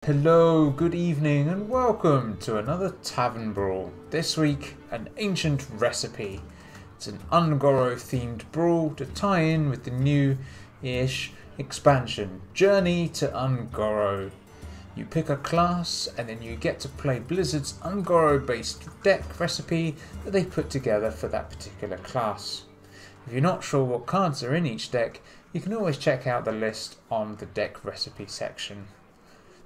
Hello, good evening, and welcome to another Tavern Brawl. This week, an ancient recipe. It's an Ungoro themed brawl to tie in with the new-ish expansion, Journey to Ungoro. You pick a class, and then you get to play Blizzard's Ungoro-based deck recipe that they put together for that particular class. If you're not sure what cards are in each deck, you can always check out the list on the deck recipe section.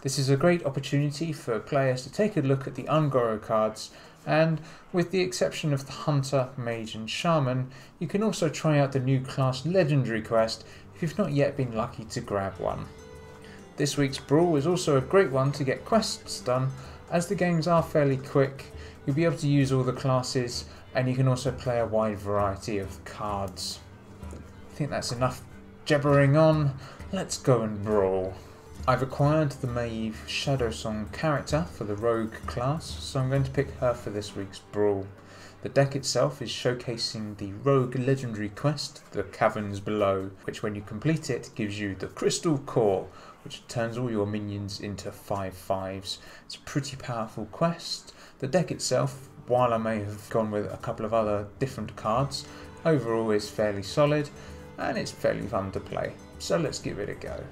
This is a great opportunity for players to take a look at the Ungoro cards, and with the exception of the Hunter, Mage and Shaman, you can also try out the new class Legendary quest if you've not yet been lucky to grab one. This week's Brawl is also a great one to get quests done, as the games are fairly quick. You'll be able to use all the classes, and you can also play a wide variety of cards. I think that's enough jabbering on, let's go and brawl. I've acquired the Maeve Shadowsong character for the Rogue class, so I'm going to pick her for this week's Brawl. The deck itself is showcasing the Rogue Legendary quest, the Caverns Below, which when you complete it gives you the Crystal Core, which turns all your minions into 5/5s. It's a pretty powerful quest. The deck itself, while I may have gone with a couple of other different cards, overall is fairly solid and it's fairly fun to play. So let's give it a go.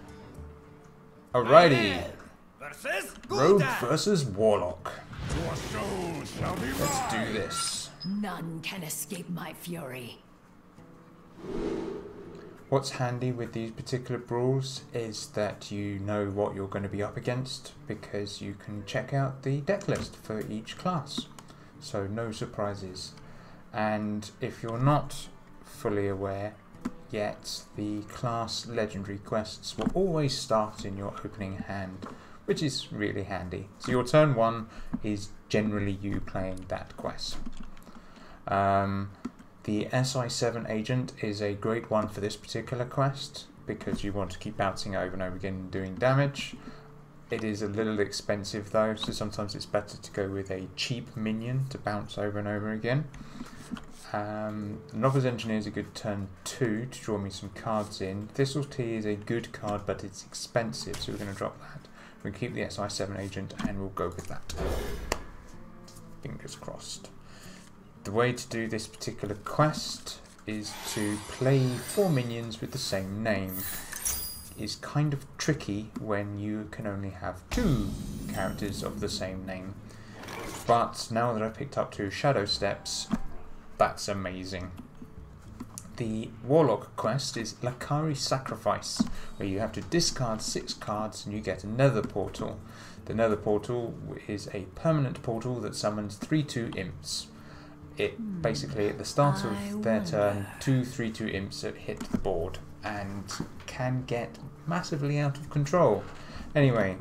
Alrighty, Rogue versus Warlock. Let's do this. None can escape my fury. What's handy with these particular brawls is that you know what you're going to be up against because you can check out the deck list for each class. So no surprises. And if you're not fully aware yet, the class Legendary quests will always start in your opening hand, which is really handy. So your turn 1 is generally you playing that quest. The SI7 agent is a great one for this particular quest because you want to keep bouncing over and over again and doing damage. It is a little expensive though, so sometimes it's better to go with a cheap minion to bounce over and over again. Novice Engineer is a good turn 2 to draw me some cards in. Thistle Tea is a good card, but it's expensive, so we're going to drop that. We'll keep the SI7 agent and we'll go with that. Fingers crossed. The way to do this particular quest is to play 4 minions with the same name. It's kind of tricky when you can only have 2 characters of the same name. But now that I've picked up 2 Shadow Steps, that's amazing. The Warlock quest is Lakari Sacrifice, where you have to discard 6 cards and you get a Nether Portal. The Nether Portal is a permanent portal that summons 3/2 imps. It basically, at the start of their turn, 2 3/2 imps hit the board and can get massively out of control. Anyway,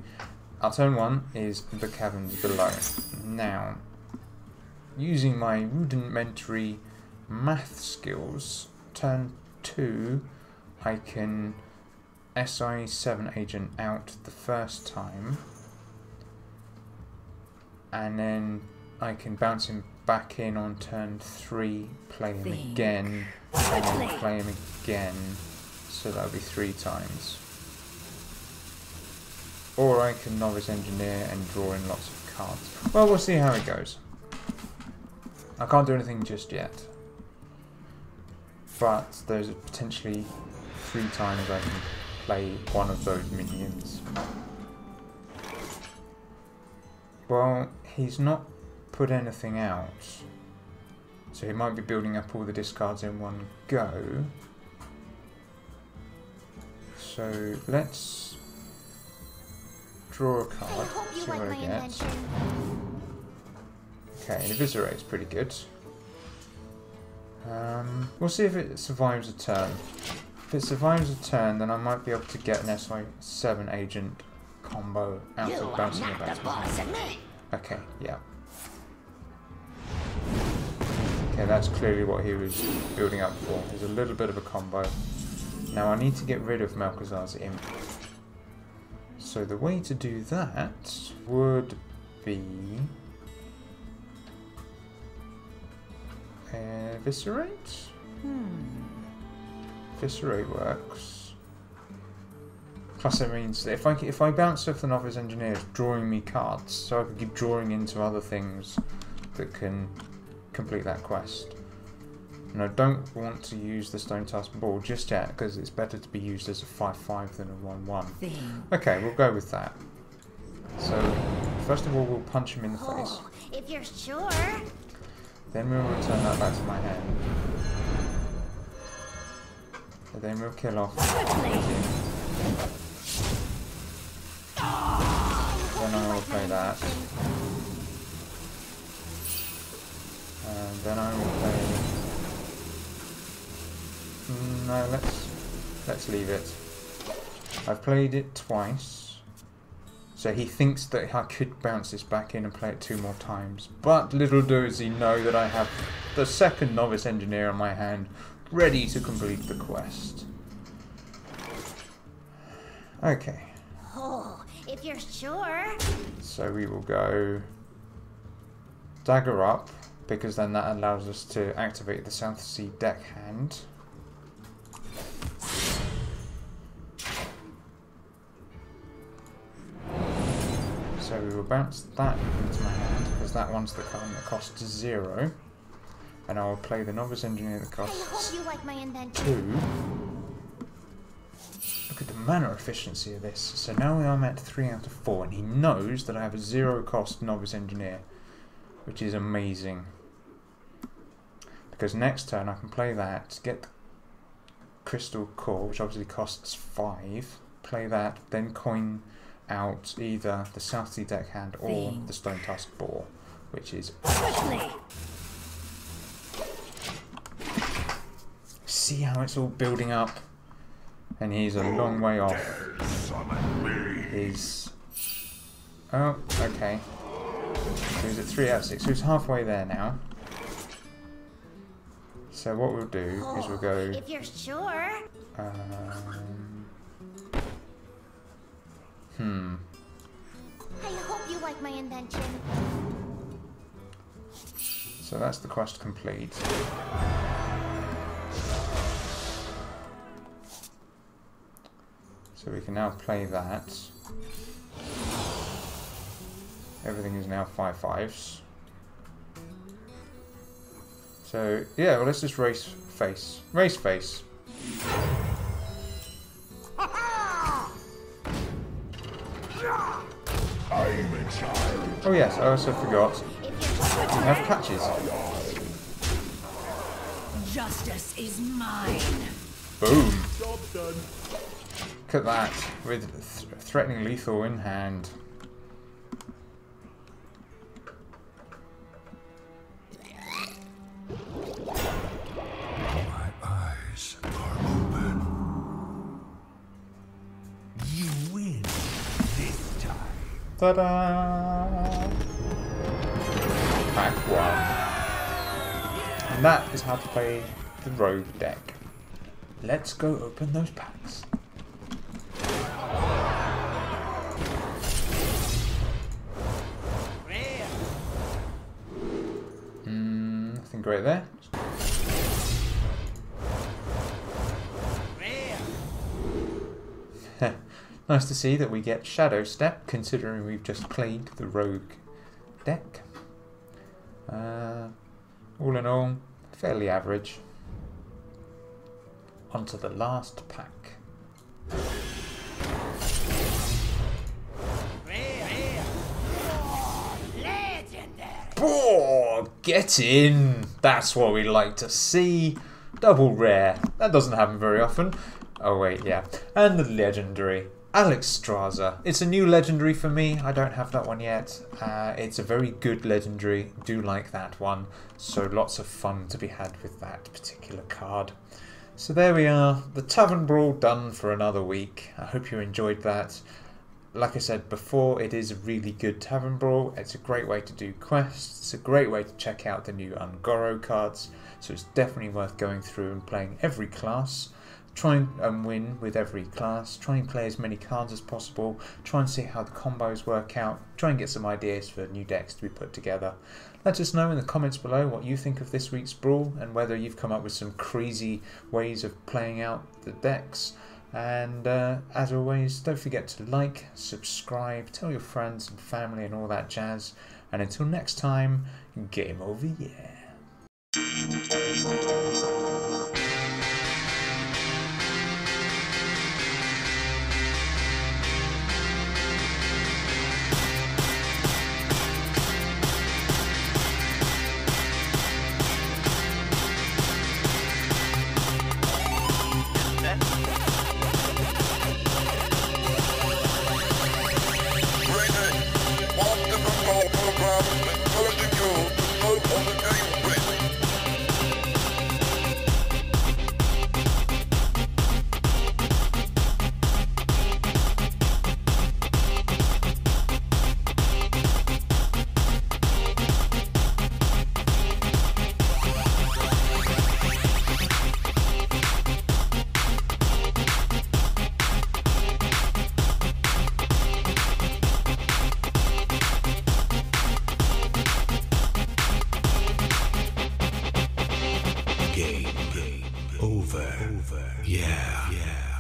our turn 1 is the Caverns Below. Now, using my rudimentary math skills, turn 2 I can SI7 agent out the first time, and then I can bounce him back in on turn 3, play him again, and then play him again, so that'll be 3 times. Or I can Novice Engineer and draw in lots of cards. Well, we'll see how it goes. I can't do anything just yet, but there's potentially 3 times I can play one of those minions. Well, he's not put anything out, so he might be building up all the discards in one go. So let's draw a card, see what I get. Okay, an Eviscerate's pretty good. We'll see if it survives a turn. If it survives a turn, then I might be able to get an SI7 agent combo out of bouncing it back to me. Okay, yeah. Okay, that's clearly what he was building up for. There's a little bit of a combo. Now I need to get rid of Malchezaar's imp. So the way to do that would be Eviscerate? Eviscerate works. Plus it means that if I bounce off the Novice Engineer, it's drawing me cards, so I can keep drawing into other things that can complete that quest. And I don't want to use the Stone Tusk Ball just yet, because it's better to be used as a 5-5 than a 1-1. Okay, we'll go with that. So, first of all, we'll punch him in the face. If you're sure. Then we'll return that back to my hand. And then we'll kill off him. Then I will play that. And then I will play... No, let's leave it. I've played it twice. So he thinks that I could bounce this back in and play it 2 more times. But little does he know that I have the second Novice Engineer on my hand, ready to complete the quest. Okay. Oh, if you're sure. So we will go Dagger up, because then that allows us to activate the South Sea deckhand. So we will bounce that into my hand, because that one's the card that costs 0. And I will play the Novice Engineer that costs 2. Look at the mana efficiency of this. So now I'm at 3 out of 4, and he knows that I have a 0 cost Novice Engineer, which is amazing. Because next turn I can play that, get the Crystal Core, which obviously costs 5, play that, then coin out either the South Sea deckhand or the Stone Tusk Ball, which is awesome. See how it's all building up, and he's a long way off. Oh, okay. So he's at 3 out of 6. So he's halfway there now. So what we'll do is we'll go. If you're sure. I hope you like my invention. So that's the quest complete. So we can now play that. Everything is now 5-5s. So yeah, well, let's just race face. Race face. Oh yes, I also forgot. We have catches. Justice is mine. Boom. Job done. Look at that, with threatening lethal in hand. My eyes are open. You win this time. Ta-da! Pack 1. And that is how to play the rogue deck. Let's go open those packs. Nothing great there. Nice to see that we get Shadow Step, considering we've just played the rogue deck. All in all, fairly average. On to the last pack. Oh, get in! That's what we like to see. Double rare. That doesn't happen very often. Oh wait, yeah. And the legendary. Alex Straza. It's a new legendary for me. I don't have that one yet. It's a very good legendary. Do like that one. So lots of fun to be had with that particular card. So there we are. The Tavern Brawl done for another week. I hope you enjoyed that. Like I said before, it is a really good Tavern Brawl. It's a great way to do quests. It's a great way to check out the new Ungoro cards. So it's definitely worth going through and playing every class. Try and win with every class. Try and play as many cards as possible. Try and see how the combos work out. Try and get some ideas for new decks to be put together. Let us know in the comments below what you think of this week's Brawl and whether you've come up with some crazy ways of playing out the decks. And as always, don't forget to like, subscribe, tell your friends and family and all that jazz. And until next time, game over, yeah. Game over. Yeah.